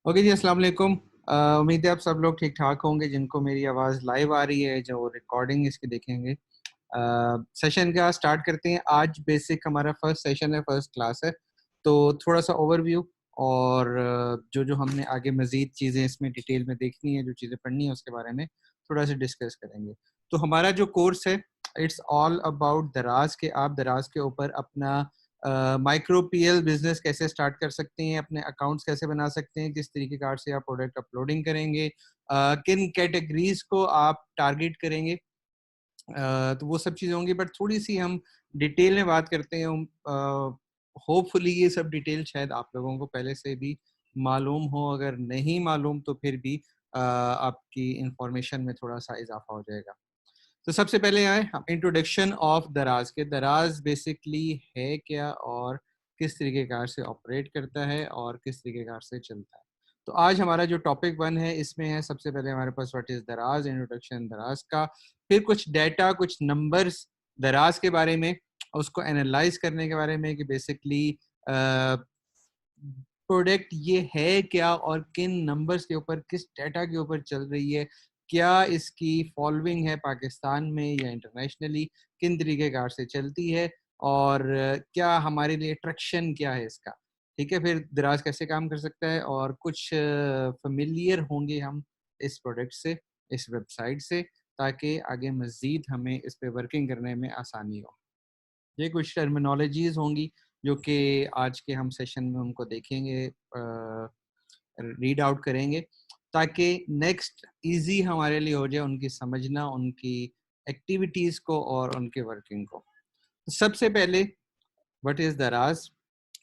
Okay जी, अस्सलाम वालेकुम। उम्मीद है आप सब लोग ठीक ठाक होंगे। जिनको मेरी आवाज़ लाइव आ रही है, जो रिकॉर्डिंग इसकी देखेंगे। सेशन का स्टार्ट करते हैं। आज बेसिक हमारा फर्स्ट सेशन है, फर्स्ट क्लास है। तो थोड़ा सा ओवरव्यू और जो जो हमने आगे मज़ीद चीज़ें इसमें डिटेल में देखनी है, जो चीज़ें पढ़नी है, उसके बारे में थोड़ा सा डिस्कस करेंगे। तो हमारा जो कोर्स है, इट्स ऑल अबाउट दराज के आप दराज के ऊपर अपना माइक्रो पीएल बिजनेस कैसे स्टार्ट कर सकते हैं, अपने अकाउंट्स कैसे बना सकते हैं, किस तरीके कार से आप प्रोडक्ट अपलोडिंग करेंगे, किन कैटेगरीज को आप टारगेट करेंगे। तो वो सब चीज़ें होंगी, बट थोड़ी सी हम डिटेल में बात करते हैं। होपफुली ये सब डिटेल शायद आप लोगों को पहले से भी मालूम हो, अगर नहीं मालूम तो फिर भी आपकी इंफॉर्मेशन में थोड़ा सा इजाफा हो जाएगा। तो सबसे पहले आए हम इंट्रोडक्शन ऑफ दराज के। दराज बेसिकली है क्या और किस तरीके कार से ऑपरेट करता है और किस तरीके कार से चलता है। तो आज हमारा जो टॉपिक 1 है, इसमें है सबसे पहले हमारे पास व्हाट इज दराज, इंट्रोडक्शन दराज का, फिर कुछ डेटा, कुछ नंबर्स दराज के बारे में, उसको एनालाइज करने के बारे में कि बेसिकली प्रोडक्ट ये है क्या और किन नंबर्स के ऊपर, किस डेटा के ऊपर चल रही है, क्या इसकी फॉलोइंग है पाकिस्तान में या इंटरनेशनली, किन तरीके कार से चलती है और क्या हमारे लिए अट्रैक्शन क्या है इसका। ठीक है, फिर दराज कैसे काम कर सकता है और कुछ फेमिलियर होंगे हम इस प्रोडक्ट से, इस वेबसाइट से, ताकि आगे मज़ीद हमें इस पे वर्किंग करने में आसानी हो। ये कुछ टर्मिनोलॉजीज होंगी जो कि आज के हम सेशन में उनको देखेंगे, रीड आउट करेंगे, ताकि नेक्स्ट इजी हमारे लिए हो जाए उनकी समझना, उनकी एक्टिविटीज़ को और उनके वर्किंग को। तो सबसे पहले व्हाट इज़ दराज।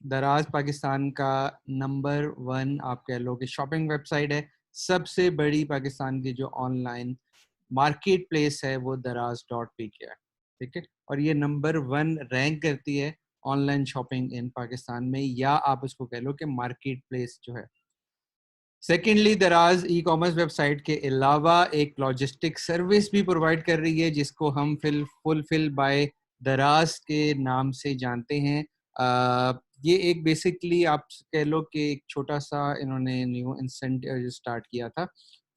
दराज पाकिस्तान का नंबर 1 आप कह लो कि शॉपिंग वेबसाइट है। सबसे बड़ी पाकिस्तान की जो ऑनलाइन मार्केट प्लेस है वो दराज डॉट पी के है। ठीक है, और ये नंबर 1 रैंक करती है ऑनलाइन शॉपिंग इन पाकिस्तान में, या आप उसको कह लो कि मार्केट प्लेस जो है। सेकेंडली, दराज ई कॉमर्स वेबसाइट के अलावा एक लॉजिस्टिक सर्विस भी प्रोवाइड कर रही है, जिसको हम फुलफिल बाय दराज के नाम से जानते हैं। ये एक बेसिकली आप कह लो कि एक छोटा सा इन्होंने न्यू इंसेंटिव स्टार्ट किया था,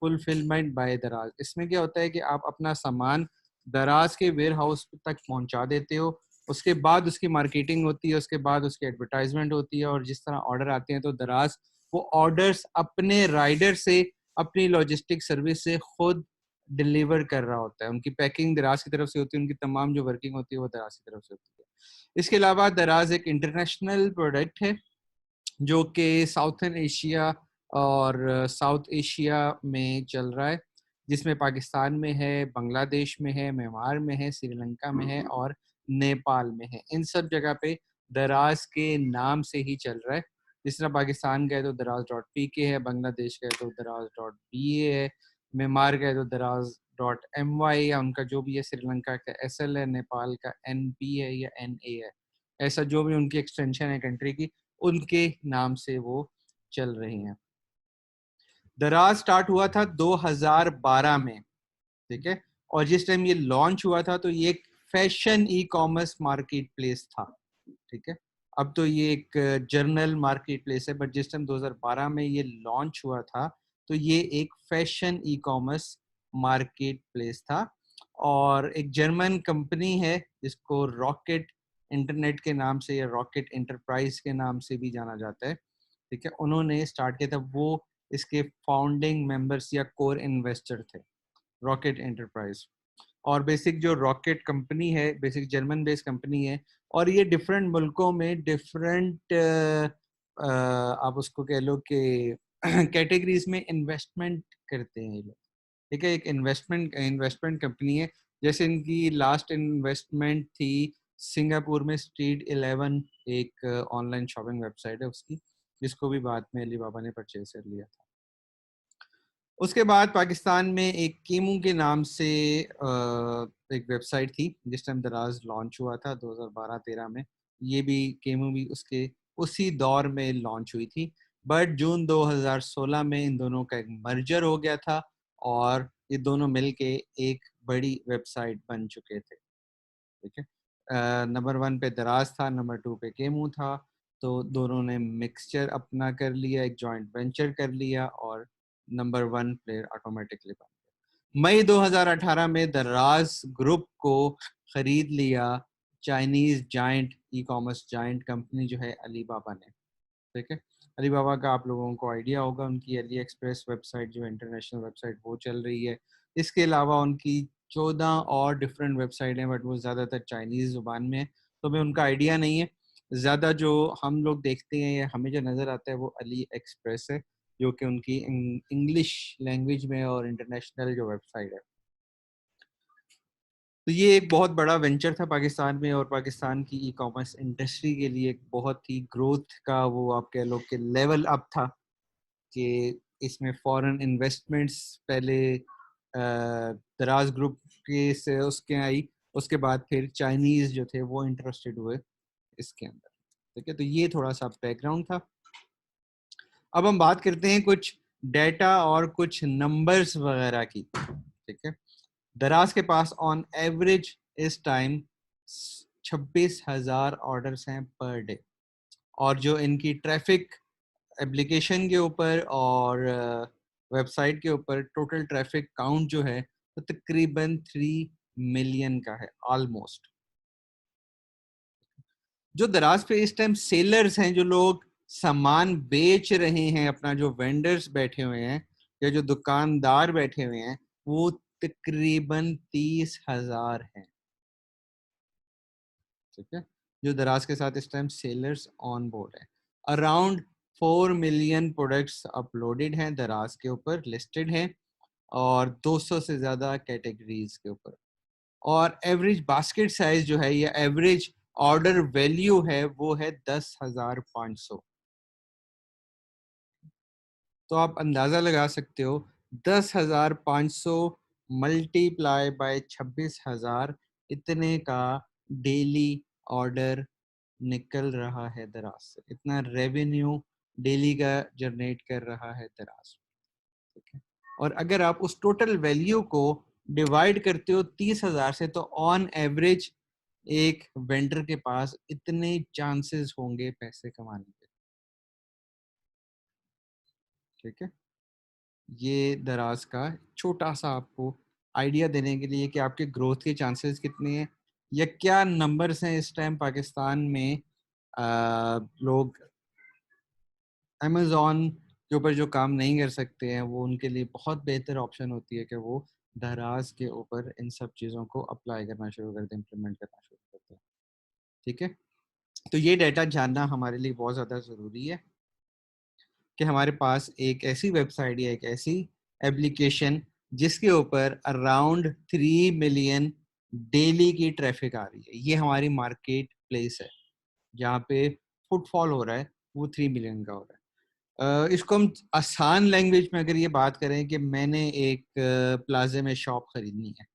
फुलफिलमेंट बाय दराज। इसमें क्या होता है कि आप अपना सामान दराज के वेयर हाउस तक पहुंचा देते हो, उसके बाद उसकी मार्केटिंग होती है, उसके बाद उसकी एडवर्टाइजमेंट होती है, और जिस तरह ऑर्डर आते हैं तो दराज वो ऑर्डर्स अपने राइडर से, अपनी लॉजिस्टिक सर्विस से खुद डिलीवर कर रहा होता है। उनकी पैकिंग दराज की तरफ से होती है, उनकी तमाम जो वर्किंग होती है वो दराज की तरफ से होती है। इसके अलावा दराज एक इंटरनेशनल प्रोडक्ट है जो कि साउथर्न एशिया और साउथ एशिया में चल रहा है, जिसमें पाकिस्तान में है, बांग्लादेश में है, म्यांमार में है, श्रीलंका में है और नेपाल में है। इन सब जगह पे दराज के नाम से ही चल रहा है। जिस तरह पाकिस्तान का है तो दराज डॉट पी के है, बांग्लादेश का है तो दराज डॉट बी ए है, म्यांमार का है तो दराज डॉट एम वाई, या उनका जो भी है, श्रीलंका का एस एल है, नेपाल का एन पी है या एन ए है। ऐसा जो भी उनकी एक्सटेंशन है कंट्री की, उनके नाम से वो चल रही हैं। दराज स्टार्ट हुआ था 2012 में। ठीक है, और जिस टाइम ये लॉन्च हुआ था तो ये एक fashion e commerce market place था। ठीक है, अब तो ये एक जर्नल मार्केट प्लेस है, बट जिस टाइम 2012 में ये लॉन्च हुआ था तो ये एक fashion e commerce market place था। और एक जर्मन कंपनी है जिसको रॉकेट इंटरनेट के नाम से या रॉकेट इंटरप्राइज के नाम से भी जाना जाता है। ठीक है, उन्होंने स्टार्ट किया था, वो इसके फाउंडिंग मेंबर्स या कोर इन्वेस्टर थे, रॉकेट एंटरप्राइज। और बेसिक जो रॉकेट कंपनी है, बेसिक जर्मन बेस्ड कंपनी है, और ये डिफरेंट मुल्कों में डिफरेंट आप उसको कह लो कि कैटेगरीज में इन्वेस्टमेंट करते हैं ये लोग। ठीक है, एक इन्वेस्टमेंट कंपनी है। जैसे इनकी लास्ट इन्वेस्टमेंट थी सिंगापुर में स्ट्रीट 11, एक ऑनलाइन शॉपिंग वेबसाइट है उसकी, जिसको भी बाद में अली बाबा ने परचेज कर लिया था। उसके बाद पाकिस्तान में एक कीमू के नाम से एक वेबसाइट थी जिस टाइम दराज लॉन्च हुआ था 2012-13 में। ये भी कीमू भी उसके उसी दौर में लॉन्च हुई थी, बट जून 2016 में इन दोनों का एक मर्जर हो गया था और ये दोनों मिलके एक बड़ी वेबसाइट बन चुके थे। ठीक है, नंबर 1 पे दराज था, नंबर 2 पे केमू था। तो दोनों ने मिक्सचर अपना कर लिया, एक जॉइंट वेंचर कर लिया और नंबर 1 प्लेयर ऑटोमेटिकली बन गया। मई 2018 में दराज ग्रुप को खरीद लिया Chinese giant e commerce giant company जो है अलीबाबा ने। ठीक है, अलीबाबा का आप लोगों को आइडिया होगा, उनकी अली एक्सप्रेस वेबसाइट जो इंटरनेशनल वेबसाइट वो चल रही है। इसके अलावा उनकी 14 और डिफरेंट वेबसाइट हैं, बट वो ज़्यादातर चाइनीज़ ज़ुबान में है, तो हमें उनका आइडिया नहीं है। ज़्यादा जो हम लोग देखते हैं या हमें जो नज़र आता है वो अली एक्सप्रेस है, जो कि उनकी इंग्लिश लैंग्वेज में और इंटरनेशनल जो वेबसाइट है। तो ये एक बहुत बड़ा वेंचर था पाकिस्तान में, और पाकिस्तान की ई कॉमर्स इंडस्ट्री के लिए एक बहुत ही ग्रोथ का वो आप कह लो कि लेवल अप था कि इसमें फॉरेन इन्वेस्टमेंट्स पहले दराज ग्रुप के से उसके आई, उसके बाद फिर चाइनीज जो थे वो इंटरेस्टेड हुए इसके अंदर। ठीक है, तो ये थोड़ा सा बैकग्राउंड था। अब हम बात करते हैं कुछ डेटा और कुछ नंबर्स वगैरह की। ठीक है, दराज के पास ऑन एवरेज इस टाइम 26,000 ऑर्डर्स हैं पर डे, और जो इनकी ट्रैफिक एप्लीकेशन के ऊपर और वेबसाइट के ऊपर टोटल ट्रैफिक काउंट जो है तो तकरीबन 3 मिलियन का है ऑलमोस्ट। जो दराज पे इस टाइम सेलर्स हैं, जो लोग सामान बेच रहे हैं, अपना जो वेंडर्स बैठे हुए हैं या जो दुकानदार बैठे हुए हैं, वो तकरीबन 30,000 हैं। ठीक है, जो दराज के साथ इस टाइम सेलर्स ऑन बोर्ड है। अराउंड 4 मिलियन प्रोडक्ट्स अपलोडेड हैं दराज के ऊपर, लिस्टेड हैं, और 200 से ज़्यादा कैटेगरीज के ऊपर। और एवरेज बास्केट साइज जो है या एवरेज ऑर्डर वैल्यू है वो है 10,500। तो आप अंदाज़ा लगा सकते हो 10,500 मल्टीप्लाई बाय 26,000, इतने का डेली ऑर्डर निकल रहा है दराज से, इतना रेवेन्यू डेली का जनरेट कर रहा है दराज। ठीक है, और अगर आप उस टोटल वैल्यू को डिवाइड करते हो 30,000 से, तो ऑन एवरेज एक वेंडर के पास इतने चांसेस होंगे पैसे कमाने के। ठीक है, ये दराज का छोटा सा आपको आइडिया देने के लिए कि आपके ग्रोथ के चांसेस कितने हैं या क्या नंबर्स हैं इस टाइम पाकिस्तान में। लोग अमेज़ॉन के ऊपर जो काम नहीं कर सकते हैं, वो उनके लिए बहुत बेहतर ऑप्शन होती है कि वो दराज के ऊपर इन सब चीज़ों को अप्लाई करना शुरू कर दें, इम्प्लीमेंट करना शुरू कर दें। ठीक है, तो ये डेटा जानना हमारे लिए बहुत ज़्यादा ज़रूरी है कि हमारे पास एक ऐसी वेबसाइट या एक ऐसी एप्लीकेशन जिसके ऊपर अराउंड 3 मिलियन डेली की ट्रैफिक आ रही है, ये हमारी मार्केट प्लेस है जहाँ पे फुटफॉल हो रहा है, वो 3 मिलियन का हो रहा है। इसको हम आसान लैंग्वेज में अगर ये बात करें कि मैंने एक प्लाजे में शॉप खरीदनी है,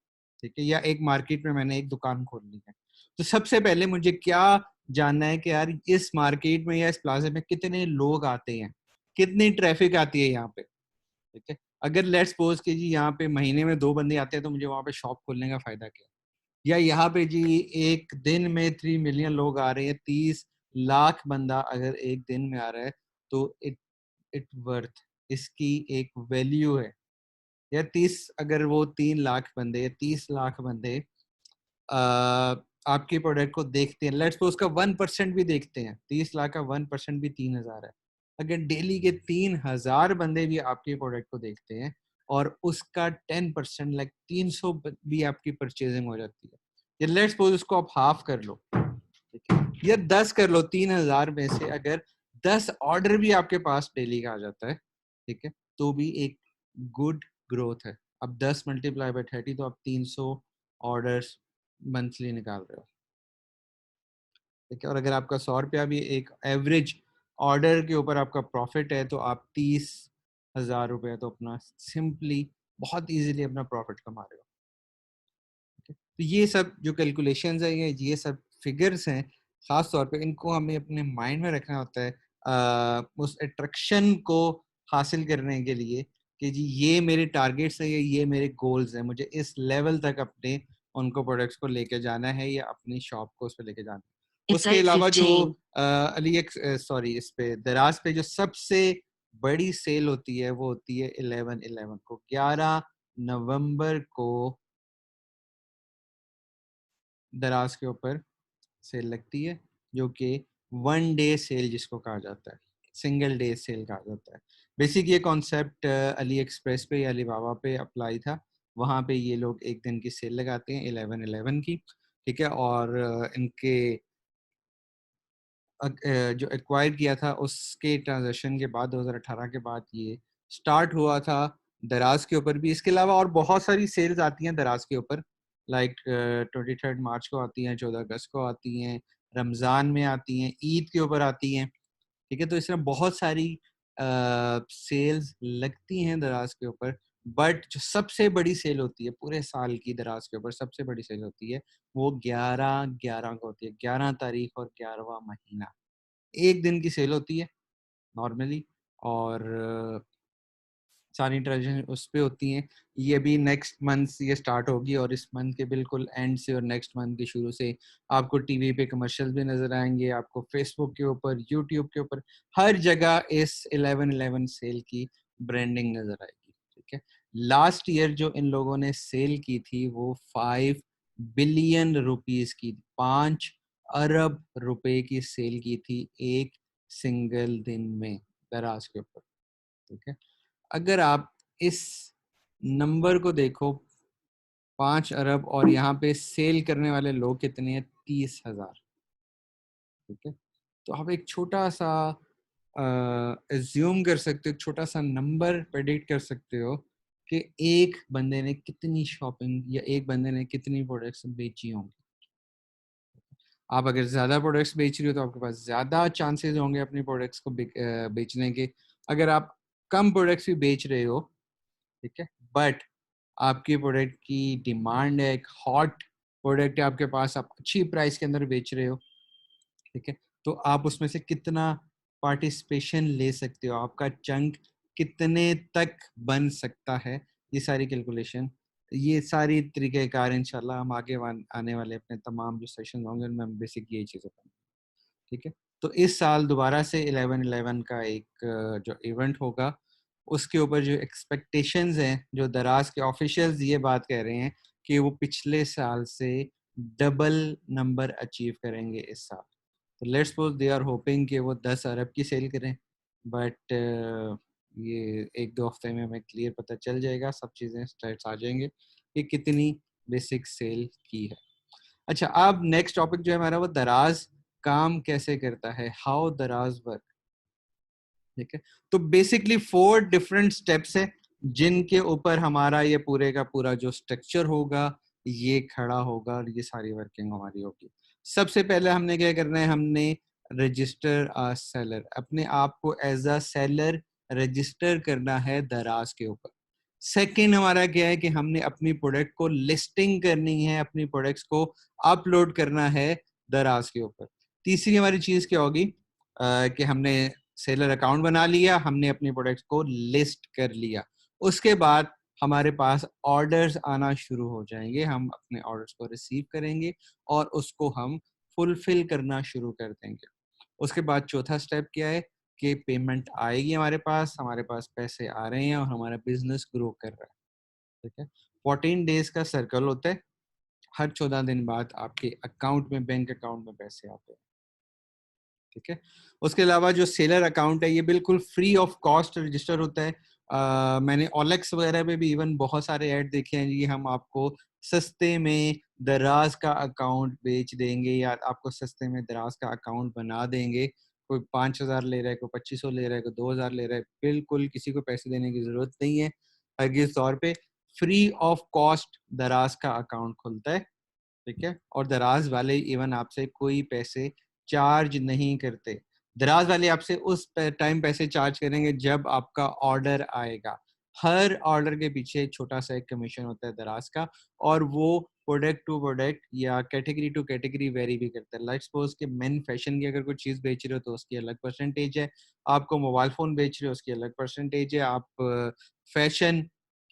ठीक है, या एक मार्केट में मैंने एक दुकान खोलनी है, तो सबसे पहले मुझे क्या जानना है कि यार इस मार्केट में या इस प्लाजे में कितने लोग आते हैं, कितनी ट्रैफिक आती है यहाँ पे। ठीक है, अगर लेट्स सपोज कि जी यहाँ पे महीने में 2 बंदे आते हैं, तो मुझे वहाँ पे शॉप खोलने का फायदा क्या है। या यहाँ पे जी एक दिन में 3 मिलियन लोग आ रहे हैं, 30 लाख बंदा अगर एक दिन में आ रहा है, तो इट वर्थ, इसकी एक वैल्यू है। या 30, अगर वो 3 लाख बंदे, 30 लाख बंदे आपके प्रोडक्ट को देखते हैं, लेट्स सपोज उसका 1% भी देखते हैं, 30 लाख का 1% भी 3,000 है। अगर डेली के 3,000 बंदे भी आपके प्रोडक्ट को देखते हैं और उसका 10% लाइक 300 भी आपकी परचेजिंग हो जाती है, या लेट्स सपोज उसको आप हाफ कर लो, ठीक है, या 10 कर लो, 3,000 में से अगर 10 ऑर्डर भी आपके पास डेली का आ जाता है, ठीक है, तो भी एक गुड ग्रोथ है। अब 10 मल्टीप्लाई बाय 30, तो आप 300 ऑर्डर्स मंथली निकाल रहे हो। ठीक है, और अगर आपका 100 रुपया भी एक एवरेज ऑर्डर के ऊपर आपका प्रॉफिट है, तो आप 30,000 रुपये तो अपना सिंपली बहुत इजीली अपना प्रॉफिट कमा रहे हो। तो ये सब जो कैलकुलेशंस है, ये सब फिगर्स हैं, ख़ास तौर पे इनको हमें अपने माइंड में रखना होता है उस अट्रैक्शन को हासिल करने के लिए कि जी ये मेरे टारगेट्स हैं या ये मेरे गोल्स हैं, मुझे इस लेवल तक अपने उनको प्रोडक्ट्स को लेके जाना है या अपनी शॉप को उस पर लेके जाना है। It's उसके like अलावा जो 15. सॉरी इस पे दराज पे जो सबसे बड़ी सेल होती है वो होती है 11/11 को, 11 नवंबर को दराज के ऊपर सेल लगती है, जो कि 1 डे सेल जिसको कहा जाता है, सिंगल डे सेल कहा जाता है। बेसिक ये कॉन्सेप्ट अली एक्सप्रेस पे या अलीबाबा पे अप्लाई था। वहाँ पे ये लोग एक दिन की सेल लगाते हैं 11/11 की, ठीक है। और इनके जो एक्वायर किया था उसके ट्रांजेक्शन के बाद 2018 के बाद ये स्टार्ट हुआ था दराज के ऊपर भी। इसके अलावा और बहुत सारी सेल्स आती हैं दराज के ऊपर, लाइक 23 मार्च को आती हैं, 14 अगस्त को आती हैं, रमज़ान में आती हैं, ईद के ऊपर आती हैं, ठीक है। तो इस तरह बहुत सारी सेल्स लगती हैं दराज के ऊपर। बट जो सबसे बड़ी सेल होती है पूरे साल की दराज के ऊपर, सबसे बड़ी सेल होती है वो 11/11 को होती है, 11 तारीख और 11वां महीना। एक दिन की सेल होती है नॉर्मली, और सारी ट्रांजेक्शन उस पे होती हैं। ये भी नेक्स्ट मंथ ये स्टार्ट होगी और इस मंथ के बिल्कुल एंड से और नेक्स्ट मंथ के शुरू से आपको टीवी पे कमर्शियल भी नजर आएंगे, आपको फेसबुक के ऊपर, यूट्यूब के ऊपर, हर जगह इस 11/11 सेल की ब्रांडिंग नजर आएगी, ठीक है। लास्ट ईयर जो इन लोगों ने सेल की थी वो 5 बिलियन रुपीस की, 5 अरब रुपए की सेल की थी एक सिंगल दिन में दराज के ऊपर, ठीक है। अगर आप इस नंबर को देखो 5 अरब, और यहाँ पे सेल करने वाले लोग कितने हैं, 30,000, ठीक है। तो आप एक छोटा सा एज्यूम कर सकते हो, एक छोटा सा नंबर प्रेडिक्ट कर सकते हो कि एक बंदे ने कितनी शॉपिंग या एक बंदे ने कितनी प्रोडक्ट्स बेची होंगी। आप अगर ज़्यादा प्रोडक्ट्स बेच रही हो तो आपके पास ज़्यादा चांसेस होंगे अपनी प्रोडक्ट्स को बेचने के। अगर आप कम प्रोडक्ट्स भी बेच रहे हो, ठीक है, बट आपकी प्रोडक्ट की डिमांड है, एक हॉट प्रोडक्ट है आपके पास, आप अच्छी प्राइस के अंदर बेच रहे हो, ठीक है, तो आप उसमें से कितना पार्टिसिपेशन ले सकते हो, आपका चंक कितने तक बन सकता है, ये सारी कैलकुलेशन, ये सारी तरीक़ेकार इंशाल्लाह हम आगे आने वाले अपने तमाम जो सेशन होंगे उनमें हम बेसिक यही चीज़ें करेंगे, ठीक है। तो इस साल दोबारा से 11/11 का एक जो इवेंट होगा उसके ऊपर जो एक्सपेक्टेशंस हैं, जो दराज के ऑफिशियल्स ये बात कह रहे हैं कि वो पिछले साल से डबल नंबर अचीव करेंगे इस साल। तो let's suppose they are hoping कि वो 10 अरब की सेल करें, बट ये 1-2 हफ्ते में हमें क्लियर पता चल जाएगा, सब चीज़ें स्टेट्स आ जाएंगे कि कितनी बेसिक सेल की है। अच्छा, अब नेक्स्ट टॉपिक जो है हमारा वो दराज काम कैसे करता है, हाउ दराज वर्क, ठीक है। तो बेसिकली 4 डिफरेंट स्टेप्स है जिनके ऊपर हमारा ये पूरे का पूरा जो स्ट्रक्चर होगा ये खड़ा होगा और ये सारी वर्किंग हमारी होगी। सबसे पहले हमने क्या करना है, हमने रजिस्टर अ सेलर, अपने आप को एज अ सेलर रजिस्टर करना है दराज के ऊपर। सेकंड हमारा क्या है कि हमने अपनी प्रोडक्ट को लिस्टिंग करनी है, अपनी प्रोडक्ट्स को अपलोड करना है दराज के ऊपर। तीसरी हमारी चीज क्या होगी कि हमने सेलर अकाउंट बना लिया, हमने अपनी प्रोडक्ट्स को लिस्ट कर लिया, उसके बाद हमारे पास ऑर्डर्स आना शुरू हो जाएंगे, हम अपने ऑर्डर्स को रिसीव करेंगे और उसको हम फुलफिल करना शुरू कर देंगे। उसके बाद चौथा स्टेप क्या है कि पेमेंट आएगी हमारे पास पैसे आ रहे हैं और हमारा बिजनेस ग्रो कर रहा है, ठीक है। 14 डेज का सर्कल होता है, हर 14 दिन बाद आपके अकाउंट में, बैंक अकाउंट में पैसे आते हैं, ठीक है। उसके अलावा जो सेलर अकाउंट है ये बिल्कुल फ्री ऑफ कॉस्ट रजिस्टर होता है। मैंने ओलेक्स वगैरह पे भी इवन बहुत सारे ऐड देखे हैं, ये हम आपको सस्ते में दराज का अकाउंट बेच देंगे या आपको सस्ते में दराज का अकाउंट बना देंगे। कोई 5,000 ले रहा है, कोई 2500 ले रहा है, कोई 2,000 ले रहा है, बिल्कुल किसी को पैसे देने की जरूरत नहीं है। हरगिज़ तौर पे फ्री ऑफ कॉस्ट दराज का अकाउंट खुलता है, ठीक है। और दराज वाले इवन आपसे कोई पैसे चार्ज नहीं करते, दराज वाले आपसे उस टाइम पैसे चार्ज करेंगे जब आपका ऑर्डर आएगा। हर ऑर्डर के पीछे छोटा सा एक कमीशन होता है दराज का, और वो प्रोडक्ट टू प्रोडक्ट या कैटेगरी टू कैटेगरी वेरी भी करता है। लाइक सपोज के मेन फैशन की अगर कोई चीज़ बेच रहे हो तो उसकी अलग परसेंटेज है, आपको मोबाइल फ़ोन बेच रहे हो उसकी अलग परसेंटेज है, आप फैशन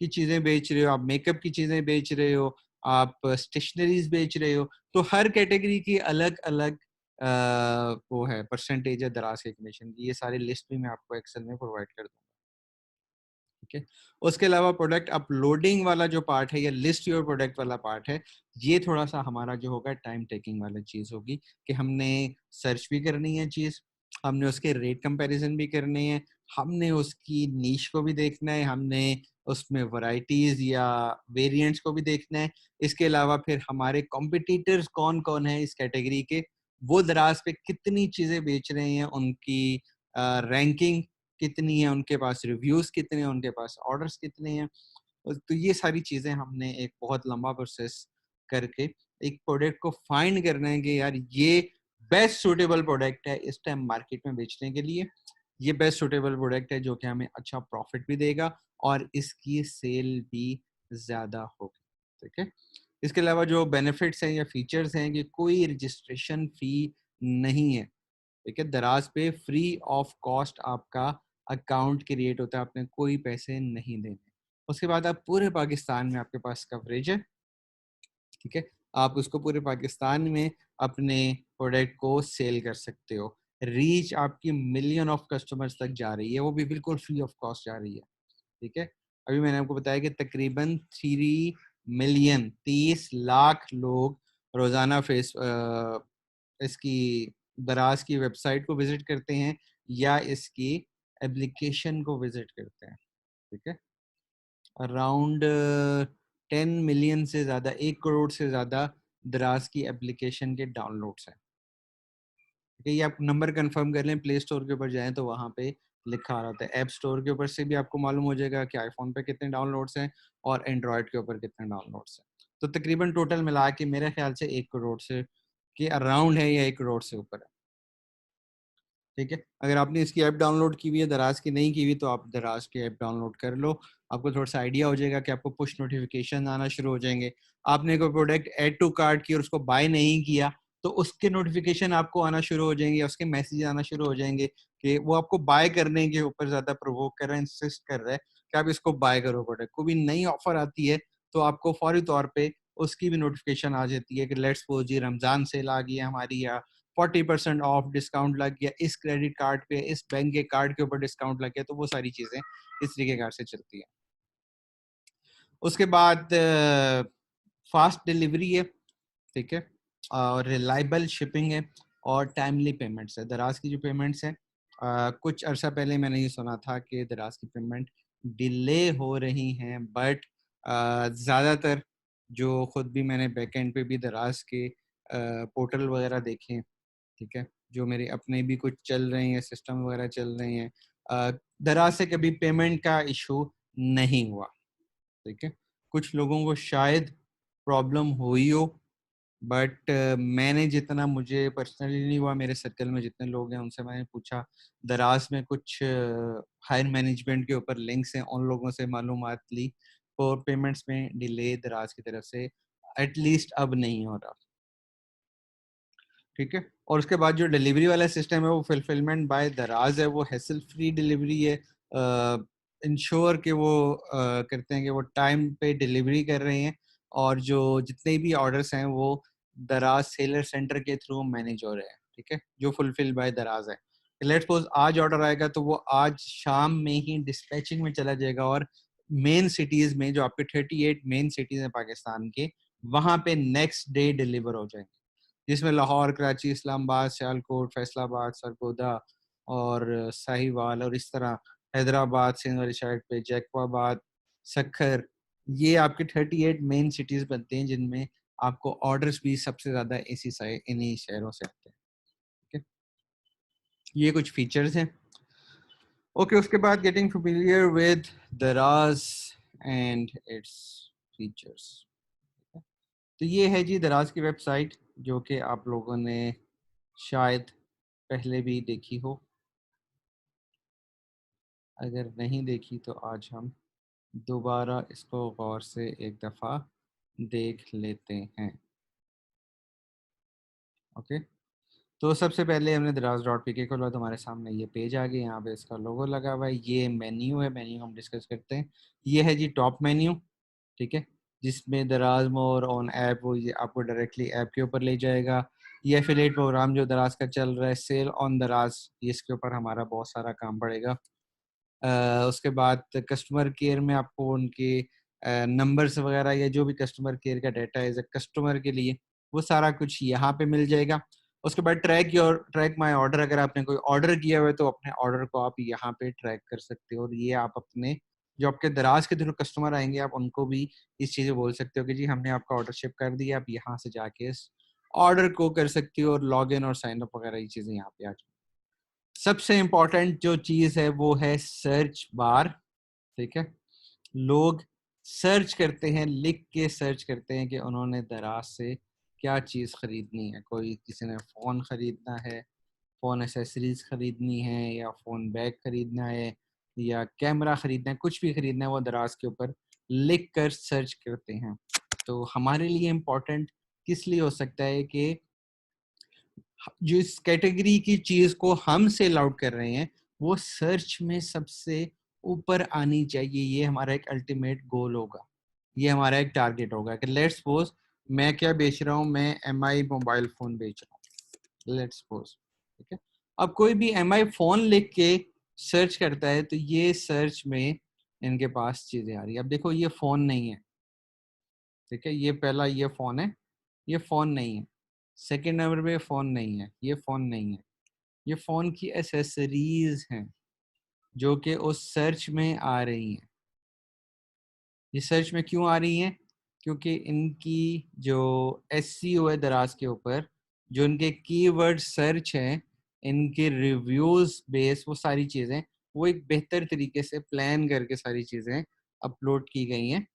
की चीज़ें बेच रहे हो, आप मेकअप की चीज़ें बेच रहे हो, आप स्टेशनरीज बेच रहे हो, तो हर कैटेगरी की अलग अलग वो है परसेंटेज है दराज के कमीशन की। ये सारी लिस्ट भी मैं आपको एक्सेल में प्रोवाइड कर दूँगा। ठीक है, उसके अलावा प्रोडक्ट अपलोडिंग वाला जो पार्ट है या लिस्ट योर प्रोडक्ट वाला पार्ट है, ये थोड़ा सा हमारा जो होगा टाइम टेकिंग वाला चीज़ होगी कि हमने सर्च भी करनी है चीज़, हमने उसके रेट कंपैरिजन भी करने हैं, हमने उसकी नीश को भी देखना है, हमने उसमें वैरायटीज या वेरिएंट्स को भी देखना है। इसके अलावा फिर हमारे कॉम्पिटिटर्स कौन कौन है इस कैटेगरी के, वो दराज पे कितनी चीज़ें बेच रहे हैं, उनकी रैंकिंग कितनी है, उनके पास रिव्यूज कितने हैं, उनके पास ऑर्डर्स कितने हैं। तो ये सारी चीजें हमने एक बहुत लंबा प्रोसेस करके एक प्रोडक्ट को फाइंड करना है कि यार ये बेस्ट सूटेबल प्रोडक्ट है इस टाइम मार्केट में बेचने के लिए, ये बेस्ट सूटेबल प्रोडक्ट है जो कि हमें अच्छा प्रॉफिट भी देगा और इसकी सेल भी ज्यादा होगी। ठीक है, इसके अलावा जो बेनिफिट्स हैं या फीचर्स हैं कि कोई रजिस्ट्रेशन फी नहीं है। ठीक है, दराज पे फ्री ऑफ कॉस्ट आपका अकाउंट क्रिएट होता है, आपने कोई पैसे नहीं देने। उसके बाद आप पूरे पाकिस्तान में आपके पास कवरेज है। ठीक है, आप उसको पूरे पाकिस्तान में अपने प्रोडक्ट को सेल कर सकते हो। रीच आपकी मिलियन ऑफ कस्टमर्स तक जा रही है, वो भी बिल्कुल फ्री ऑफ कॉस्ट जा रही है। ठीक है, अभी मैंने आपको बताया कि तकरीबन 3 मिलियन 30 लाख लोग रोजाना इसकी दराज की वेबसाइट को विजिट करते हैं या इसकी एप्लीकेशन को विजिट करते हैं। ठीक है, अराउंड 10 मिलियन से ज़्यादा, 1 करोड़ से ज़्यादा दराज की एप्लीकेशन के डाउनलोड्स हैं। ठीक है, ये आप नंबर कंफर्म कर लें, प्ले स्टोर के ऊपर जाएं तो वहाँ पे लिखा आ रहा होता है। ऐप स्टोर के ऊपर से भी आपको मालूम हो जाएगा कि आईफोन पे कितने डाउनलोड्स हैं और एंड्रॉयड के ऊपर कितने डाउनलोड्स हैं। तो तकरीबन टोटल मिला के मेरे ख्याल से 1 करोड़ से के अराउंड है या 1 करोड़ से ऊपर है। ठीक है, अगर आपने इसकी ऐप डाउनलोड की हुई है, दराज की नहीं की हुई, तो आप दराज की ऐप डाउनलोड कर लो। आपको थोड़ा सा आइडिया हो जाएगा कि आपको पुश नोटिफिकेशन आना शुरू हो जाएंगे। आपने कोई प्रोडक्ट ऐड टू कार्ट की और उसको बाय नहीं किया तो उसके नोटिफिकेशन आपको आना शुरू हो जाएंगे, उसके मैसेज आना शुरू हो जाएंगे कि वो आपको बाय करने के ऊपर ज्यादा प्रोवोक कर रहा है, इंसिस्ट कर रहा है कि आप इसको बाय करो। प्रोडक्ट को भी नई ऑफर आती है तो आपको फौरी तौर पे उसकी भी नोटिफिकेशन आ जाती है कि लेट्स सपोज जी रमजान सेल आ गई है हमारी, या 40% ऑफ डिस्काउंट लग गया, इस क्रेडिट कार्ड पे, इस बैंक के कार्ड के ऊपर डिस्काउंट लग गया। तो वो सारी चीजें इस तरीके कार से चलती है। उसके बाद फास्ट डिलीवरी है। ठीक है, और रिलायबल शिपिंग है और टाइमली पेमेंट्स है। दराज की जो पेमेंट्स हैं, कुछ अरसा पहले मैंने ये सुना था कि दराज की पेमेंट डिले हो रही हैं, बट ज़्यादातर जो खुद भी मैंने बैकएंड पे भी दराज के पोर्टल वगैरह देखे हैं, ठीक है, जो मेरे अपने भी कुछ चल रहे हैं, सिस्टम वगैरह चल रहे हैं, दराज से कभी पेमेंट का इशू नहीं हुआ। ठीक है, कुछ लोगों को शायद प्रॉब्लम हुई हो, बट मैंने जितना, मुझे पर्सनली नहीं हुआ, मेरे सर्कल में जितने लोग हैं उनसे मैंने पूछा, दराज में कुछ हायर मैनेजमेंट के ऊपर लिंक्स हैं, उन लोगों से मालूमात ली, और पेमेंट्स में डिले दराज की तरफ से एटलीस्ट अब नहीं हो रहा। ठीक है, और उसके बाद जो डिलीवरी वाला सिस्टम है वो फुलफिलमेंट बाय दराज है, वो हैसल फ्री डिलीवरी है। इंश्योर कि वो करते हैं कि वो टाइम पे डिलीवरी कर रहे हैं, और जो जितने भी ऑर्डर्स हैं वो दराज सेलर सेंटर के थ्रू मैनेज हो रहे हैं। ठीक है, जो फुलफिल बाय दराज है। लेट्स सपोज आज ऑर्डर आएगा तो वो आज शाम में ही डिस्पैचिंग में चला जाएगा, और मेन सिटीज में, जो आपके 38 मेन सिटीज हैं पाकिस्तान के, वहां पे नेक्स्ट डे डिलीवर हो जाएंगे, जिसमें लाहौर, कराची, इस्लामाबाद, सियालकोट, फैसलाबाद, सरगोदा और साहिवाल, और इस तरह हैदराबाद, सिंध वाली साइड पे जैकबाबाद, सखर, ये आपके 38 मेन सिटीज बनते हैं जिनमें आपको ऑर्डर्स भी सबसे ज्यादा इसी इन्हीं शहरों से आते हैं। ठीक है, ये कुछ फीचर्स हैं। ओके, उसके बाद गेटिंग फेमिलियर विद दराज एंड इट्स फीचर्स। तो ये है जी दराज की वेबसाइट, जो कि आप लोगों ने शायद पहले भी देखी हो। अगर नहीं देखी तो आज हम दोबारा इसको गौर से एक दफ़ा देख लेते हैं। ओके, तो सबसे पहले हमने दराज डॉट पी के खोला तो हमारे सामने ये पेज आ गया, यहाँ पे इसका लोगो लगा हुआ है। ये मेन्यू है, मेन्यू हम डिस्कस करते हैं। ये है जी टॉप मेन्यू। ठीक है, जिसमें दराज मोर ऑन ऐप, वो ये आपको डायरेक्टली ऐप के ऊपर ले जाएगा। ये एफिलिएट प्रोग्राम जो दराज का चल रहा है, सेल ऑन दराज, इसके ऊपर हमारा बहुत सारा काम पड़ेगा। उसके बाद कस्टमर केयर में आपको उनके नंबर्स वगैरह या जो भी कस्टमर केयर का डाटा है एज ए कस्टमर के लिए, वो सारा कुछ यहाँ पे मिल जाएगा। उसके बाद ट्रैक माय ऑर्डर, अगर आपने कोई ऑर्डर किया हुआ है तो अपने ऑर्डर को आप यहाँ पे ट्रैक कर सकते हो, और ये आप अपने जो आपके दराज के थ्रू कस्टमर आएंगे आप उनको भी इस चीज़ बोल सकते हो कि जी हमने आपका ऑर्डर शिप कर दिया, आप यहाँ से जाके इस ऑर्डर को कर सकते हो, और लॉग इन और साइन अप वगैरह ये चीज़ें यहाँ पे आ जाए। सबसे इम्पोर्टेंट जो चीज है वो है सर्च बार। ठीक है, लोग सर्च करते हैं, लिख के सर्च करते हैं कि उन्होंने दराज से क्या चीज खरीदनी है। कोई किसी ने फोन खरीदना है, फोन एसेसरीज खरीदनी है, या फोन बैग खरीदना है, या कैमरा खरीदना है, कुछ भी खरीदना है वो दराज के ऊपर लिख कर सर्च करते हैं। तो हमारे लिए इम्पोर्टेंट किस लिए हो सकता है कि जिस कैटेगरी की चीज को हम सेल आउट कर रहे हैं वो सर्च में सबसे ऊपर आनी चाहिए। ये हमारा एक अल्टीमेट गोल होगा, ये हमारा एक टारगेट होगा कि लेट्स सपोज मैं क्या बेच रहा हूँ, मैं MI मोबाइल फोन बेच रहा हूँ, लेट्स सपोज। ठीक है, अब कोई भी MI फोन लिख के सर्च करता है तो ये सर्च में इनके पास चीजें आ रही है। अब देखो ये फोन नहीं है, ठीक है, ये पहला ये फोन है, ये फोन नहीं है। सेकंड नंबर पे फोन नहीं है, ये फोन नहीं है। ये फोन की एसेसरीज हैं जो कि उस सर्च में आ रही हैं। ये सर्च में क्यों आ रही हैं? क्योंकि इनकी जो SEO है दराज के ऊपर, जो इनके कीवर्ड सर्च हैं, इनके रिव्यूज बेस, वो सारी चीजें वो एक बेहतर तरीके से प्लान करके सारी चीजें अपलोड की गई हैं।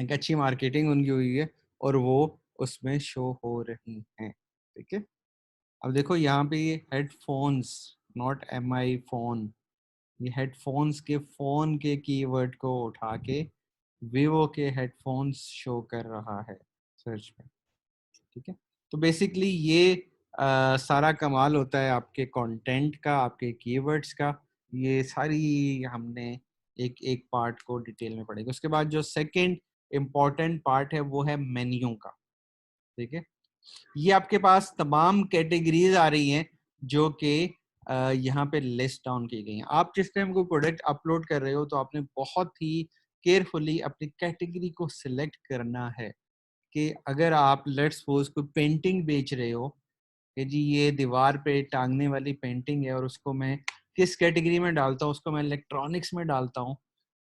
एक अच्छी मार्केटिंग उनकी हुई है और वो उसमें शो हो रही हैं। ठीक है, अब देखो यहाँ पे ये हेडफोन्स, नॉट MI फोन, ये हेडफोन्स के फोन के कीवर्ड को उठा के वीवो के हेडफोन्स शो कर रहा है सर्च में। ठीक है, तो बेसिकली ये सारा कमाल होता है आपके कंटेंट का, आपके कीवर्ड्स का। ये सारी हमने एक एक पार्ट को डिटेल में पढ़ेंगे। उसके बाद जो सेकंड इम्पॉर्टेंट पार्ट है वो है मेन्यू का। ठीक है, ये आपके पास तमाम कैटेगरीज आ रही हैं जो कि यहाँ पे लिस्ट डाउन की गई हैं। आप जिस टाइम कोई प्रोडक्ट अपलोड कर रहे हो तो आपने बहुत ही केयरफुली अपनी कैटेगरी को सिलेक्ट करना है कि अगर आप लेट्स सपोज कोई पेंटिंग बेच रहे हो कि जी ये दीवार पे टांगने वाली पेंटिंग है और उसको मैं किस कैटेगरी में डालता हूँ, उसको मैं इलेक्ट्रॉनिक्स में डालता हूँ,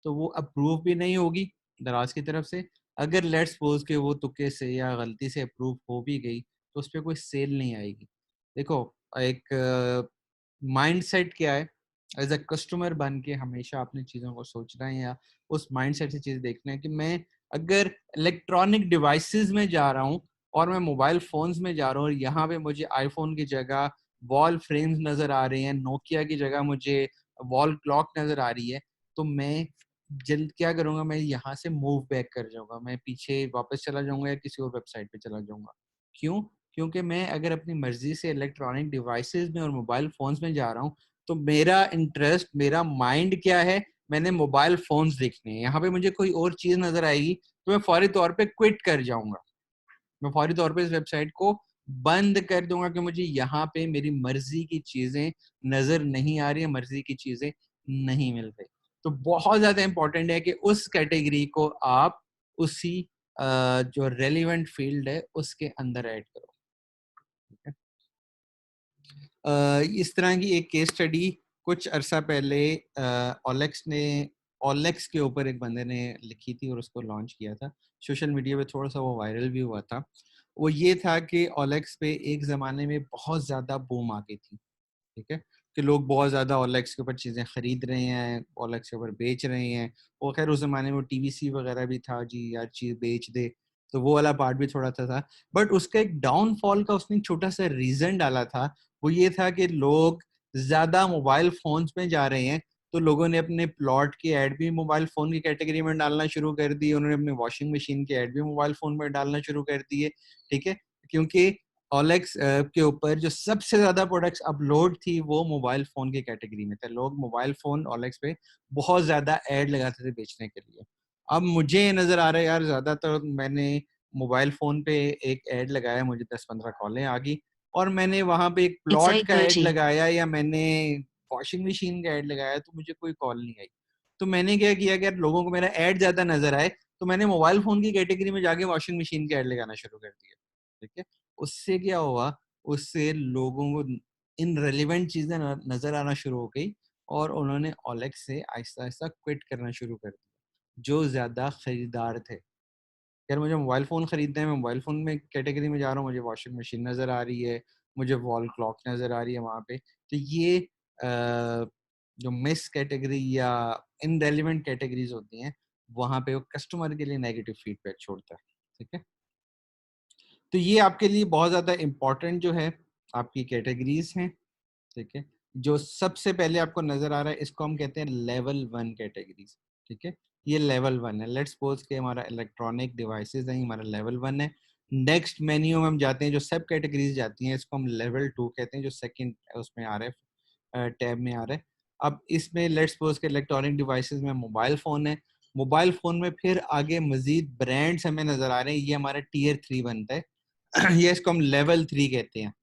तो वो अप्रूव भी नहीं होगी दराज की तरफ से। अगर लेट्स सपोज के वो तुक्के से या गलती से अप्रूव हो भी गई तो उस पर कोई सेल नहीं आएगी। देखो, एक माइंडसेट क्या है, एज अ कस्टमर बन के हमेशा अपनी चीज़ों को सोचना है या उस माइंडसेट से चीज़ देखना है कि मैं अगर इलेक्ट्रॉनिक डिवाइसेस में जा रहा हूँ और मैं मोबाइल फोन्स में जा रहा हूँ और यहाँ पे मुझे आईफोन की जगह वॉल फ्रेम्स नजर आ रहे हैं, नोकिया की जगह मुझे वॉल क्लॉक नजर आ रही है, तो मैं जल्द क्या करूंगा, मैं यहाँ से मूव बैक कर जाऊंगा, मैं पीछे वापस चला जाऊंगा या किसी और वेबसाइट पे चला जाऊंगा। क्यों? क्योंकि मैं अगर अपनी मर्जी से इलेक्ट्रॉनिक डिवाइसेस में और मोबाइल फोन्स में जा रहा हूँ तो मेरा इंटरेस्ट, मेरा माइंड क्या है, मैंने मोबाइल फोन्स देखने हैं। यहाँ पे मुझे कोई और चीज नजर आएगी तो मैं फौरी तौर पे क्विट कर जाऊंगा, मैं फौरी तौर पे इस वेबसाइट को बंद कर दूंगा कि मुझे यहाँ पे मेरी मर्जी की चीजें नजर नहीं आ रही है, मर्जी की चीजें नहीं मिल रही। तो बहुत ज्यादा इंपॉर्टेंट है कि उस कैटेगरी को आप उसी जो रेलिवेंट फील्ड है उसके अंदर ऐड करो। इस तरह की एक केस स्टडी कुछ अरसा पहले ओलेक्स के ऊपर एक बंदे ने लिखी थी और उसको लॉन्च किया था। सोशल मीडिया पे थोड़ा सा वो वायरल भी हुआ था। वो ये था कि ओलेक्स पे एक ज़माने में बहुत ज़्यादा बूम आ गई थी। ठीक है, कि लोग बहुत ज़्यादा ओलेक्स के ऊपर चीज़ें खरीद रहे हैं, ओलेक्स के ऊपर बेच रहे हैं। और खैर उस ज़माने में TVC वगैरह भी था, जी यार चीज़ बेच दे, तो वो वाला पार्ट भी थोड़ा सा था। बट उसका एक डाउनफॉल का उसने छोटा सा रीज़न डाला था। वो ये था कि लोग ज़्यादा मोबाइल फोन्स में जा रहे हैं, तो लोगों ने अपने प्लॉट की ऐड भी मोबाइल फ़ोन की कैटेगरी में डालना शुरू कर दी, उन्होंने अपने वॉशिंग मशीन की ऐड भी मोबाइल फ़ोन में डालना शुरू कर दिए। ठीक है, क्योंकि ओलेक्स के ऊपर जो सबसे ज्यादा प्रोडक्ट्स अपलोड थी वो मोबाइल फोन की कैटेगरी में थे। लोग मोबाइल फोन ओलेक्स पे बहुत ज्यादा ऐड लगाते थे बेचने के लिए। अब मुझे नजर आ रहा है यार, ज्यादातर मैंने मोबाइल फ़ोन पे एक ऐड लगाया, मुझे 10-15 कॉलें आ गई और मैंने वहाँ पे एक It's प्लॉट का ऐड 8:30. लगाया या मैंने वॉशिंग मशीन का ऐड लगाया तो मुझे कोई कॉल नहीं आई। तो मैंने क्या किया कि यार लोगों को मेरा ऐड ज़्यादा नज़र आए, तो मैंने मोबाइल फ़ोन की कैटेगरी में जाके वॉशिंग मशीन के ऐड लगाना शुरू कर दिया, ठीक है? उससे क्या हुआ, उससे लोगों को इनरेलेवेंट चीज़ें नज़र आना शुरू हो गई और उन्होंने ओलेक्स से आहिस्ता-आहिस्ता क्विट करना शुरू कर दिया, जो ज़्यादा खरीदार थे। यार मुझे मोबाइल फ़ोन खरीदना है, मैं मोबाइल फ़ोन में कैटेगरी में जा रहा हूँ, मुझे वॉशिंग मशीन नज़र आ रही है, मुझे वॉल क्लॉक नज़र आ रही है वहाँ पे। तो ये जो मिस कैटेगरी या इनरेलेवेंट कैटेगरीज़ होती हैं, वहाँ पे वो कस्टमर के लिए नेगेटिव फीडबैक छोड़ता है, ठीक है? तो ये आपके लिए बहुत ज़्यादा इम्पोर्टेंट जो है, आपकी कैटेगरीज़ हैं, ठीक है? जो सबसे पहले आपको नज़र आ रहा है, इसको हम कहते हैं लेवल 1 कैटेगरीज़, ठीक है? ये लेवल 1 है। लेट्स सपोज़ कि हमारा इलेक्ट्रॉनिक डिवाइसेज़ हैं, हमारा लेवल 1 है। नेक्स्ट मेन्यू में हम जाते हैं, जो सब कैटेगरीज़ जाती हैं, इसको हम लेवल 2 कहते हैं, जो सेकंड उसमें आ रहा है टैब में आ रहा है। अब इसमें लेट्स सपोज़ कि इलेक्ट्रॉनिक डिवाइसेज़ में मोबाइल फ़ोन है। मोबाइल फ़ोन में फिर आगे मज़ीद ब्रांड्स हमें नज़र आ रहे हैं, ये हमारा टियर 3 बनता है। ये इसको हम लेवल 3 कहते हैं।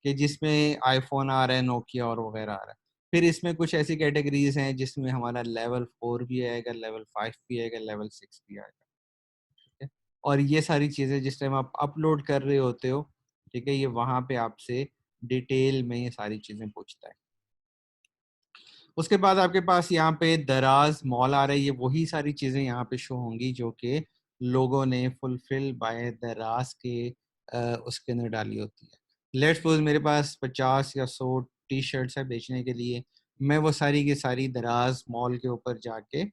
कि जिसमें आईफ़ोन आ रहा है, नोकिया और वग़ैरह आ रहा है। फिर इसमें कुछ ऐसी कैटेगरीज़ हैं जिसमें हमारा लेवल 4 भी आएगा, लेवल 5 भी आएगा, लेवल 6 भी आएगा, ठीक है? और ये सारी चीज़ें जिस टाइम आप अपलोड कर रहे होते हो, ठीक है? ये वहाँ पे आपसे डिटेल में ये सारी चीज़ें पूछता है। उसके बाद आपके पास यहाँ पे दराज़ मॉल आ रही है, वही सारी चीज़ें यहाँ पे शो होंगी जो कि लोगों ने फुलफ़िल बाय दराज़ के उसके अंदर डाली होती है। लेट्स सपोज़ मेरे पास 50 या 100 टी-शर्ट्स है बेचने के लिए, मैं वो सारी की सारी दराज़ मॉल के ऊपर जाके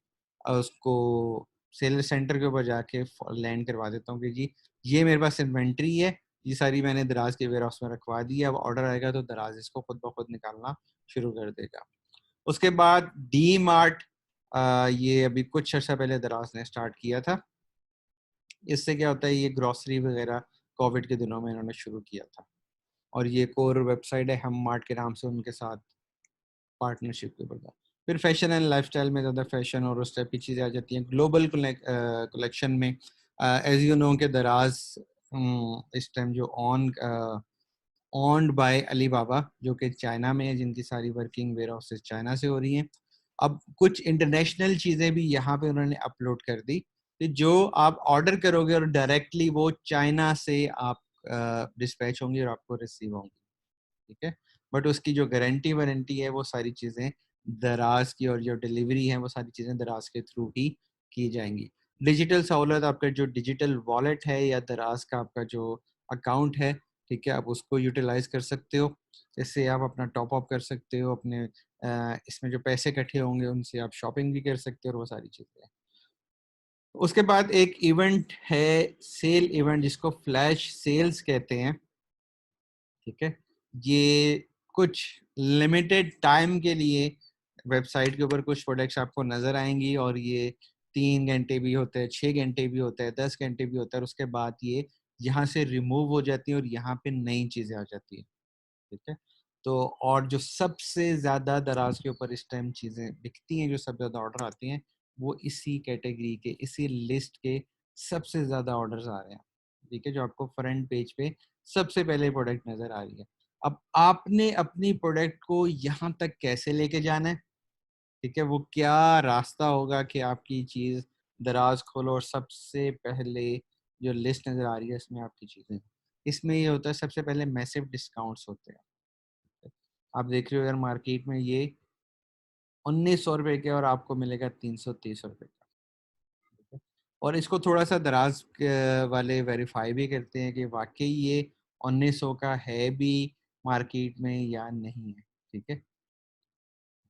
उसको सेल सेंटर के ऊपर जाके फ लैंड करवा देता हूँ कि जी, ये मेरे पास इन्वेंटरी है, ये सारी मैंने दराज़ के वेयरहाउस में रखवा दी है, अब ऑर्डर आएगा तो दराज़ इसको खुद ब खुद निकालना शुरू कर देगा। उसके बाद डी मार्ट ये अभी कुछ अर्सा पहले दराज ने स्टार्ट किया था। इससे क्या होता है, ये ग्रोसरी वगैरह कोविड के दिनों में इन्होंने शुरू किया था और ये कोर वेबसाइट है हम मार्ट के नाम से उनके साथ पार्टनरशिप के ऊपर था। फिर फैशन एंड लाइफस्टाइल में ज़्यादा फैशन और उस टाइप की चीज़ें आ जाती हैं। ग्लोबल कलेक्शन में एज़ यू नो के दराज इस टाइम जो ओन्ड बाय अलीबाबा जो कि चाइना में है, जिनकी सारी वर्किंग वेयर हाउसेस चाइना से हो रही हैं। अब कुछ इंटरनेशनल चीज़ें भी यहाँ पे उन्होंने अपलोड कर दी कि जो आप ऑर्डर करोगे और डायरेक्टली वो चाइना से आप डिस्पैच होंगी और आपको रिसीव होंगी, ठीक है? बट उसकी जो गारंटी वारंटी है वो सारी चीज़ें दराज की और जो डिलीवरी है वो सारी चीज़ें दराज के थ्रू ही की जाएंगी। डिजिटल सहूलत, आपका जो डिजिटल वॉलेट है या दराज का आपका जो अकाउंट है, ठीक है, आप उसको यूटिलाइज कर सकते हो। इससे आप अपना टॉप अप कर सकते हो, अपने इसमें जो पैसे इकट्ठे होंगे उनसे आप शॉपिंग भी कर सकते हो और वो सारी चीज़ें। उसके बाद एक इवेंट है, सेल इवेंट, जिसको फ्लैश सेल्स कहते हैं, ठीक है? ये कुछ लिमिटेड टाइम के लिए वेबसाइट के ऊपर कुछ प्रोडक्ट्स आपको नज़र आएँगी और ये 3 घंटे भी होते हैं, 6 घंटे भी होते हैं, 10 घंटे भी होता है और उसके बाद ये यहाँ से रिमूव हो जाती हैं और यहाँ पे नई चीज़ें आ जाती हैं, ठीक है? तो और जो सबसे ज़्यादा दराज़ के ऊपर इस टाइम चीज़ें बिकती हैं, जो सबसे ज़्यादा ऑर्डर आते हैं, वो इसी कैटेगरी के, इसी लिस्ट के सबसे ज़्यादा ऑर्डर्स आ रहे हैं, ठीक है? जो आपको फ्रंट पेज पे सबसे पहले प्रोडक्ट नज़र आ रही है। अब आपने अपनी प्रोडक्ट को यहाँ तक कैसे लेके जाना है, ठीक है? वो क्या रास्ता होगा कि आपकी चीज़ दराज़ खोलो और सबसे पहले जो लिस्ट नज़र आ रही है, इसमें आपकी चीज़ें, इसमें ये होता है सबसे पहले मैसिव डिस्काउंट्स होते हैं। आप देख रहे हो यार मार्केट में ये ₹1900 के और आपको मिलेगा ₹330 का, ठीक है? और इसको थोड़ा-सा दराज़ वाले वेरीफ़ाई भी करते हैं कि वाक़ई ये 1900 का है भी मार्केट में या नहीं है, ठीक है?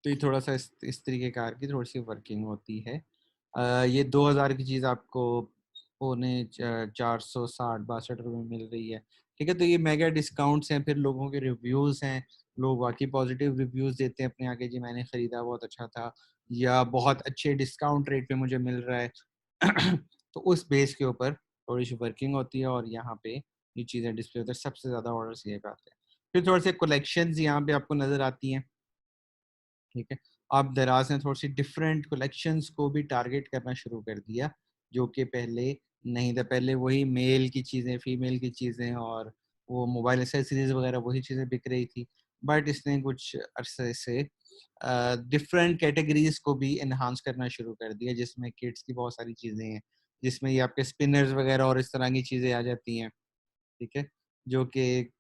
तो ये थोड़ा-सा इस तरीके कार की थोड़ी-सी वर्किंग होती है। ये 2000 की चीज़ आपको पौने 460-62 में मिल रही है, ठीक है? तो ये मेगा डिस्काउंट्स हैं, फिर लोगों के रिव्यूज़ हैं, लोग वाक़ई पॉज़िटिव रिव्यूज़ देते हैं अपने आगे, जी मैंने खरीदा बहुत अच्छा था या बहुत अच्छे डिस्काउंट रेट पे मुझे मिल रहा है। तो उस बेस के ऊपर थोड़ी-सी वर्किंग होती है और यहाँ पे ये चीज़ें डिस्प्ले होता है, सबसे ज़्यादा ऑर्डर्स यहीं पे आते हैं। फिर थोड़े-से कलेक्शंस यहाँ पे आपको नज़र आती हैं। ठीक है। अब दराज़ ने थोड़ी-सी डिफरेंट कलेक्शंस को भी टारगेट करना शुरू कर दिया, जो कि पहले नहीं था। पहले वही मेल की चीज़ें, फीमेल की चीज़ें और वो मोबाइल एसेसरीज वगैरह वही चीज़ें बिक रही थी। बट इसने कुछ अरसे से डिफरेंट कैटेगरीज को भी एनहांस करना शुरू कर दिया, जिसमें किड्स की बहुत सारी चीज़ें हैं, जिसमें ये आपके स्पिनर्स वगैरह और इस तरह की चीज़ें आ जाती हैं। ठीक है, जो कि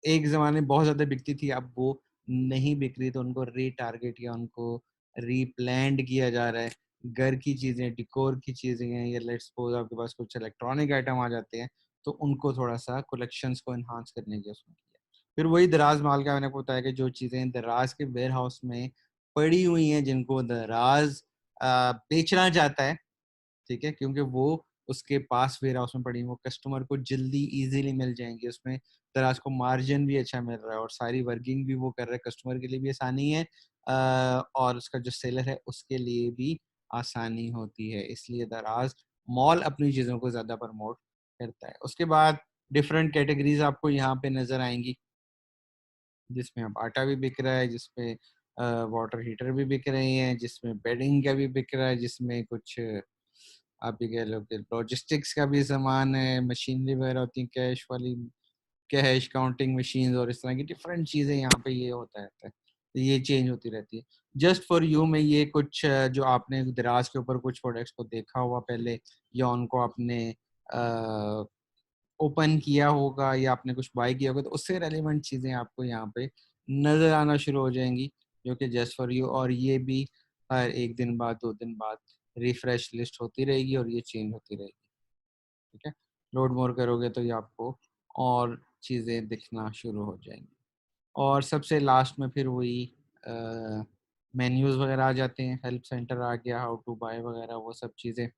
एक ज़माने में बहुत ज़्यादा बिकती थी, अब वो नहीं बिक रही, तो उनको रीटारगेट या उनको रीप्लान्ड किया जा रहा है। घर की चीज़ें, डेकोर की चीज़ें हैं, या लेट्स सपोज़ आपके पास कुछ इलेक्ट्रॉनिक आइटम आ जाते हैं, तो उनको थोड़ा-सा कलेक्शंस को एनहांस करने की उसमें किया। फिर वही दराज़ माल का मैंने आपको बताया कि जो चीज़ें दराज़ के वेयरहाउस में पड़ी हुई हैं, जिनको दराज़ बेचना चाहता है, ठीक है? क्योंकि वो उसके पास वेयरहाउस में पड़ी हैं, वो कस्टमर को जल्दी ईज़िली मिल जाएँगी, उसमें दराज़ को मार्जिन भी अच्छा मिल रहा है और सारी वर्किंग भी वो कर रहा है, कस्टमर के लिए भी आसानी है और उसका जो सेलर है उसके लिए भी आसानी होती है, इसलिए दराज़ मॉल अपनी चीज़ों को ज़्यादा प्रमोट करता है। उसके बाद डिफरेंट कैटेगरीज़ आपको यहाँ पे नज़र आएँगी, जिसमें अब आटा भी बिक रहा है, जिसमें वाटर हीटर भी बिक रहे हैं, जिसमें बेडिंग का भी बिक रहा है, जिसमें कुछ आप ये कह लो कि लॉजिस्टिक्स का भी सामान है, मशीनरी वगैरह होती है, कैश वाली, कैश काउंटिंग मशीन्स और इस तरह की डिफरेंट चीज़ें यहाँ पे ये होता रहता है। तो ये चेंज होती रहती है। जस्ट फॉर यू में ये कुछ जो आपने दराज के ऊपर कुछ प्रोडक्ट्स को देखा हुआ पहले, या उनको आपने ओपन किया होगा या आपने कुछ बाय किया होगा, तो उससे रेलेवेंट चीज़ें आपको यहाँ पे नज़र आना शुरू हो जाएँगी, जो कि जस्ट फॉर यू, और ये भी हर 1 दिन बाद, 2 दिन बाद रिफ्रेश लिस्ट होती रहेगी और ये चेंज होती रहेगी। ठीक है? लोड मोर करोगे तो ये आपको और चीज़ें दिखना शुरू हो जाएँगी। और सबसे लास्ट में फिर वही मेन्यूज़ वगैरह आ जाते हैं, हेल्प सेंटर आ गया, हाउ टू बाय वगैरह वो सब चीज़ें।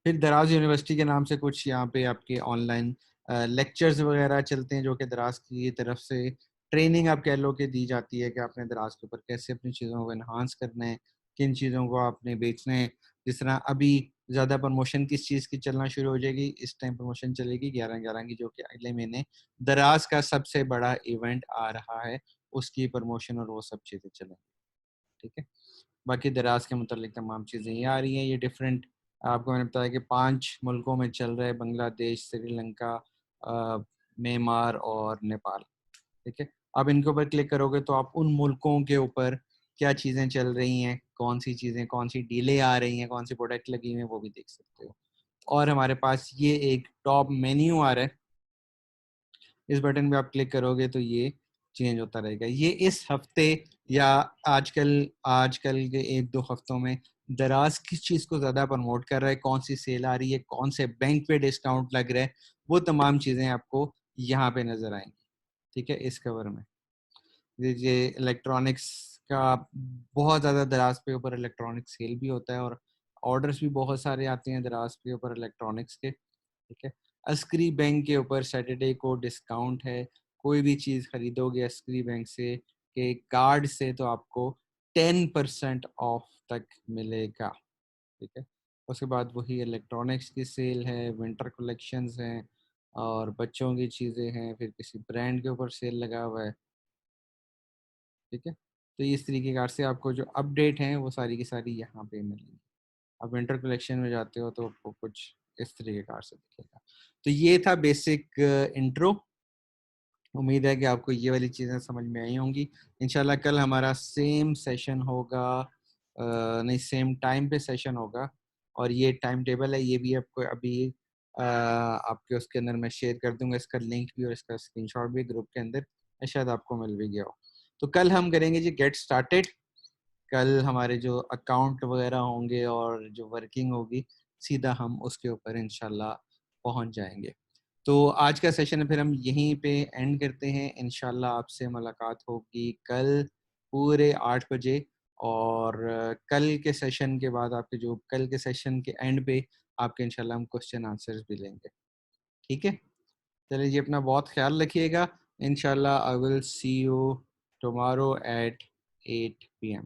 फिर दराज यूनिवर्सिटी के नाम से कुछ यहाँ पे आपके ऑनलाइन लेक्चर्स वगैरह चलते हैं, जो कि दराज की तरफ से ट्रेनिंग आप कह लो कि दी जाती है कि आपने दराज के ऊपर कैसे अपनी चीज़ों को एनहांस करना है, किन चीज़ों को आपने बेचना है। जिस तरह अभी ज़्यादा प्रमोशन किस चीज़ की चलना शुरू हो जाएगी, इस टाइम प्रमोशन चलेगी 11/11 की, जो कि अगले महीने दराज का सबसे बड़ा इवेंट आ रहा है, उसकी प्रमोशन और वो सब चीज़ें चलेंगी। ठीक है? बाकी दराज के मुतालिक तमाम चीज़ें ये आ रही हैं, ये डिफरेंट आपको मैंने बताया कि 5 मुल्कों में चल रहा है, बांग्लादेश, श्रीलंका, म्यांमार और नेपाल। ठीक है? आप इनके ऊपर क्लिक करोगे तो आप उन मुल्कों के ऊपर क्या चीज़ें चल रही हैं, कौन सी चीज़ें, कौन सी डीलें आ रही हैं, कौन सी प्रोडक्ट लगी हुई हैं, वो भी देख सकते हो। और हमारे पास ये एक टॉप मेन्यू आ रहा है, इस बटन पे आप क्लिक करोगे तो ये चेंज होता रहेगा। ये इस हफ्ते या आजकल आजकल के 1-2 हफ्तों में दराज किस चीज़ को ज़्यादा प्रमोट कर रहा है, कौन सी सेल आ रही है, कौन से बैंक पे डिस्काउंट लग रहा है, वो तमाम चीज़ें आपको यहाँ पे नज़र आएँगी। ठीक है? इस कवर में। ये इलेक्ट्रॉनिक्स का बहुत ज़्यादा दराज पे ऊपर इलेक्ट्रॉनिक सेल भी होता है और ऑर्डर्स भी बहुत सारे आते हैं दराज पे ऊपर इलेक्ट्रॉनिक्स के। ठीक है? अस्करी बैंक के ऊपर सैटरडे को डिस्काउंट है। कोई भी चीज़ खरीदोगे अस्करी बैंक से के कार्ड से तो आपको 10% ऑफ तक मिलेगा। ठीक है? उसके बाद वही इलेक्ट्रॉनिक्स की सेल है, विंटर कलेक्शंस हैं और बच्चों की चीज़ें हैं, फिर किसी ब्रांड के ऊपर सेल लगा हुआ है। ठीक है? तो इस तरीके कार से आपको जो अपडेट हैं वो सारी की सारी यहाँ पे मिलेंगी। आप विंटर कलेक्शन में जाते हो तो आपको कुछ इस तरीके कार से दिखेगा। तो ये था बेसिक इंट्रो। उम्मीद है कि आपको ये वाली चीज़ें समझ में आई होंगी। इंशाल्लाह कल हमारा सेम सेशन होगा, नहीं सेम टाइम पे सेशन होगा और ये टाइम टेबल है, ये भी आपको अभी आपके उसके अंदर मैं शेयर कर दूंगा, इसका लिंक भी और इसका स्क्रीनशॉट भी ग्रुप के अंदर, शायद आपको मिल भी गया हो। तो कल हम करेंगे जी गेट स्टार्टेड। कल हमारे जो अकाउंट वगैरह होंगे और जो वर्किंग होगी, सीधा हम उसके ऊपर इंशाल्लाह पहुंच जाएंगे। तो आज का सेशन फिर हम यहीं पे एंड करते हैं। इंशाल्लाह आपसे मुलाकात होगी कल पूरे 8 बजे और कल के सेशन के बाद आपके जो कल के सेशन के एंड पे आपके इंशाल्लाह हम क्वेश्चन आंसर्स भी लेंगे। ठीक है? चलिए जी, अपना बहुत ख्याल रखिएगा। इंशाल्लाह I will see you tomorrow at 8 PM।